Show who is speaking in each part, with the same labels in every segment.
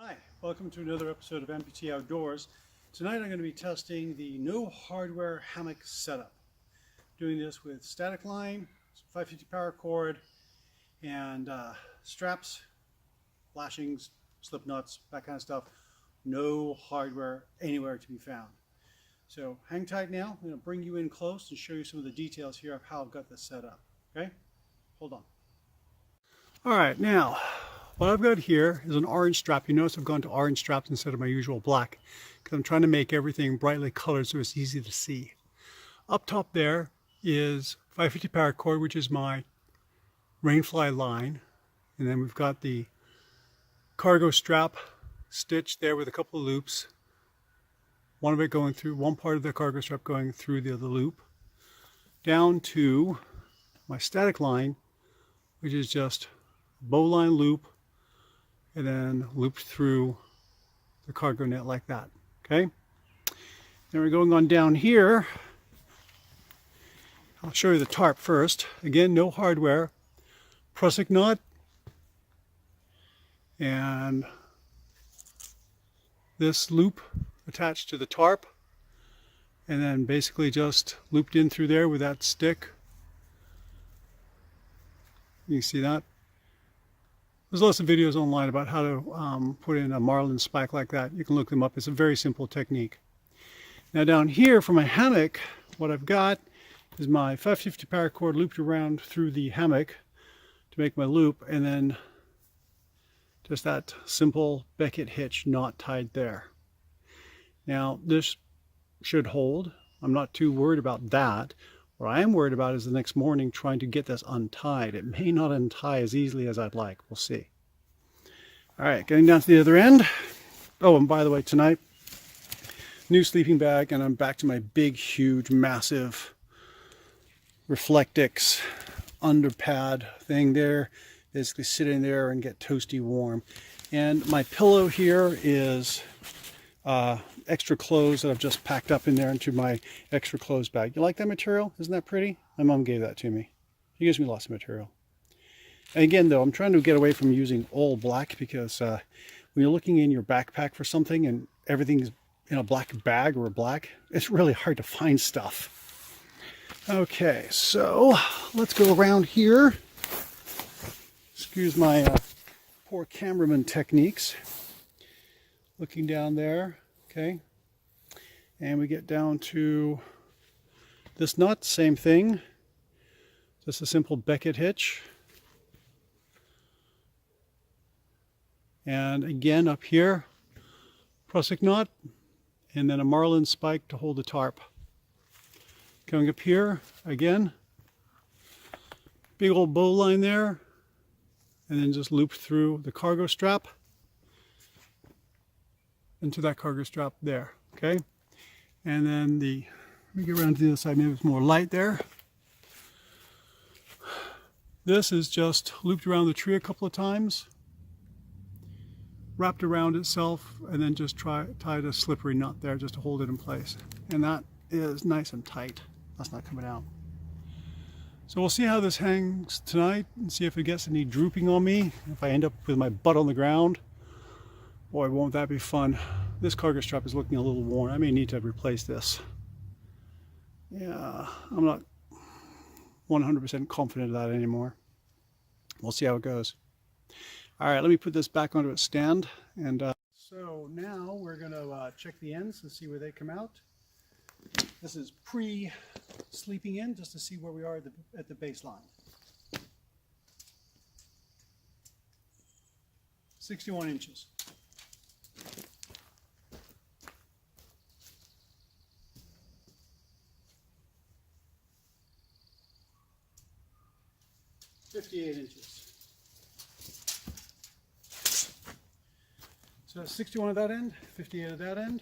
Speaker 1: Hi, welcome to another episode of Amputee Outdoors. Tonight I'm going to be testing the no hardware hammock setup. Doing this with static line, 550 paracord, and straps, lashings, slip nuts, that kind of stuff. No hardware anywhere to be found. So hang tight now. I'm going to bring you in close and show you some of the details here of how I've got this set up. Okay? Hold on. All right, now what I've got here is an orange strap. You notice I've gone to orange straps instead of my usual black because I'm trying to make everything brightly colored so it's easy to see. Up top there is 550 paracord, which is my rainfly line. And then we've got the cargo strap stitched there with a couple of loops. One of it going through, one part of the cargo strap going through the other loop. Down to my static line, which is just bowline loop and then looped through the cargo net like that. Okay, then we're going on down here. I'll show you the tarp first. Again, no hardware, prusik knot, and this loop attached to the tarp, and then basically just looped in through there with that stick. You can see that. There's lots of videos online about how to put in a marlin spike like that. You can look them up. It's a very simple technique. Now down here for my hammock, what I've got is my 550 paracord looped around through the hammock to make my loop, and then just that simple Beckett hitch knot tied there. Now this should hold. I'm not too worried about that. What I am worried about is the next morning trying to get this untied. It may not untie as easily as I'd like. We'll see. All right, getting down to the other end. Oh, and by the way, tonight, new sleeping bag, and I'm back to my big, huge, massive Reflectix underpad thing there. Basically sit in there and get toasty warm. And my pillow here is extra clothes that I've just packed up in there into my extra clothes bag. You like that material? Isn't that pretty? My mom gave that to me. She gives me lots of material. And again, though, I'm trying to get away from using all black because when you're looking in your backpack for something and everything's in a black bag or a black, it's really hard to find stuff. Okay, so let's go around here. Excuse my poor cameraman techniques. Looking down there, okay, and we get down to this nut, same thing, just a simple Beckett hitch, and again up here, prusik knot, and then a marlin spike to hold the tarp. Coming up here, again, big old bow line there, and then just loop through the cargo strap into that cargo strap there, okay? And then let me get around to the other side, maybe it's more light there. This is just looped around the tree a couple of times, wrapped around itself, and then just tied a slippery knot there just to hold it in place. And that is nice and tight. That's not coming out. So we'll see how this hangs tonight and see if it gets any drooping on me. If I end up with my butt on the ground, boy, won't that be fun. This cargo strap is looking a little worn. I may need to replace this. Yeah, I'm not 100% confident of that anymore. We'll see how it goes. All right, let me put this back onto its stand. And so now we're going to check the ends and see where they come out. This is pre-sleeping in, just to see where we are at the baseline. 61 inches. $58 inches. So 61 at that end, 58 at that end.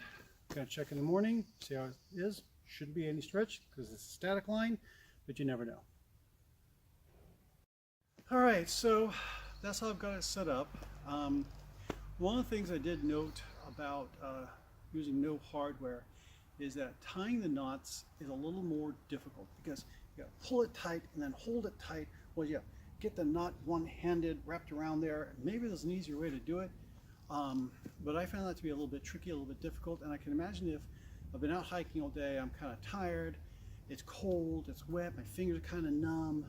Speaker 1: Gonna check in the morning, see how it is. Shouldn't be any stretch because it's a static line, but you never know. All right, so that's how I've got it set up. One of the things I did note about using no hardware is that tying the knots is a little more difficult because you gotta pull it tight and then hold it tight. Well, you get the knot one-handed wrapped around there. Maybe there's an easier way to do it. But I found that to be a little bit tricky, a little bit difficult, and I can imagine if I've been out hiking all day, I'm kind of tired, it's cold, it's wet, my fingers are kind of numb,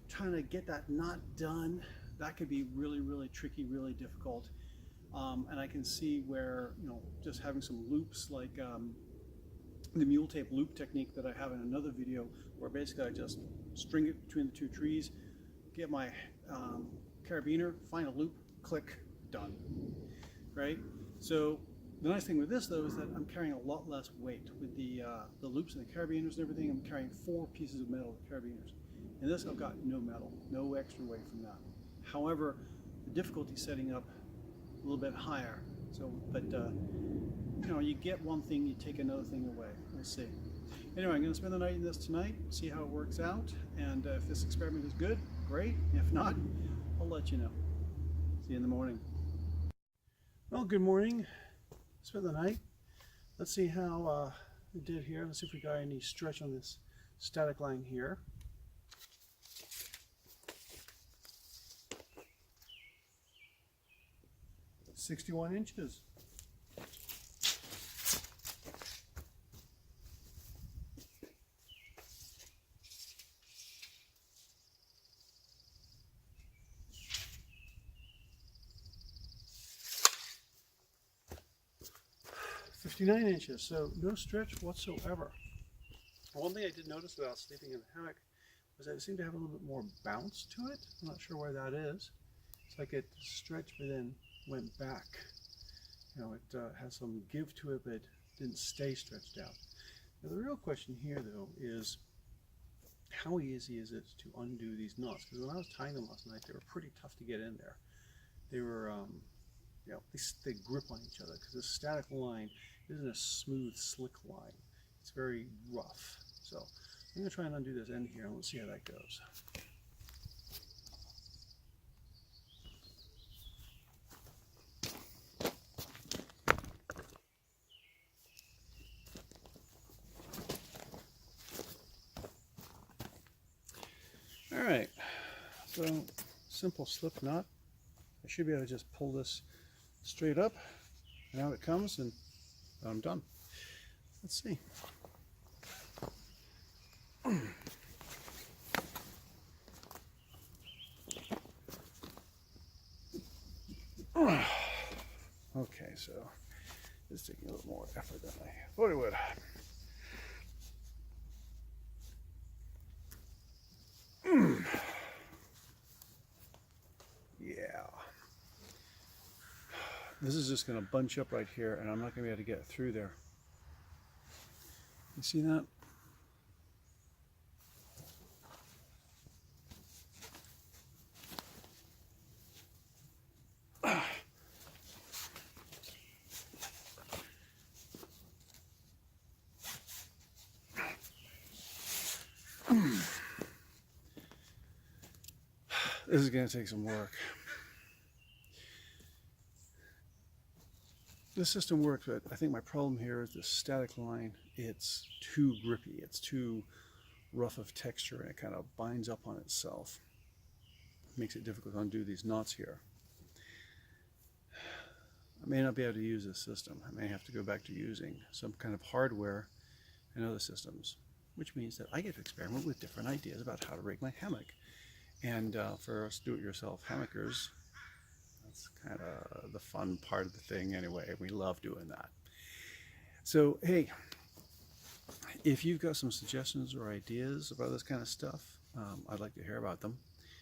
Speaker 1: trying to get that knot done, that could be really, really tricky, really difficult. And I can see where, just having some loops like the mule tape loop technique that I have in another video, where basically I just string it between the two trees, get my carabiner, find a loop, click, done, right? So the nice thing with this though is that I'm carrying a lot less weight with the loops and the carabiners and everything. I'm carrying 4 pieces of metal with carabiners. In this I've got no metal, no extra weight from that. However, the difficulty setting up a little bit higher. So, but you get one thing, you take another thing away. We'll see. Anyway, I'm going to spend the night in this tonight, see how it works out, and if this experiment is good, great. If not, I'll let you know. See you in the morning. Well, good morning. Spent the night. Let's see how we did here. Let's see if we got any stretch on this static line here. "61 inches. "59 inches, so no stretch whatsoever. One thing I did notice while sleeping in the hammock was that it seemed to have a little bit more bounce to it. I'm not sure why that is. It's like it stretched but then went back. It has some give to it, but it didn't stay stretched out. Now the real question here though is how easy is it to undo these knots? Because when I was tying them last night, they were pretty tough to get in there. They were, they grip on each other because the static line isn't a smooth, slick line. It's very rough. So I'm going to try and undo this end here and we'll see how that goes. Alright, so simple slip knot. I should be able to just pull this straight up and out it comes and I'm done. Let's see. Okay, so it's taking a little more effort than I thought it would. Yeah. This is just going to bunch up right here and I'm not going to be able to get through there. You see that? This is going to take some work. The system works, but I think my problem here is the static line. It's too grippy. It's too rough of texture and it kind of binds up on itself. It makes it difficult to undo these knots here. I may not be able to use this system. I may have to go back to using some kind of hardware and other systems, which means that I get to experiment with different ideas about how to rig my hammock. And for us do-it-yourself hammockers, that's kind of the fun part of the thing anyway. We love doing that. So, hey, if you've got some suggestions or ideas about this kind of stuff, I'd like to hear about them.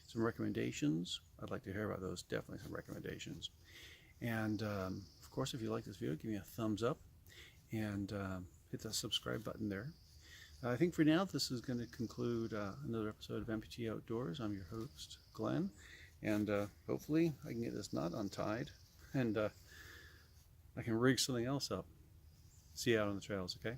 Speaker 1: Some recommendations, I'd like to hear about those, definitely some recommendations. And of course, if you like this video, give me a thumbs up and hit that subscribe button there. I think for now, this is going to conclude another episode of Amputee Outdoors. I'm your host, Glenn, and hopefully I can get this knot untied and I can rig something else up. See you out on the trails, okay?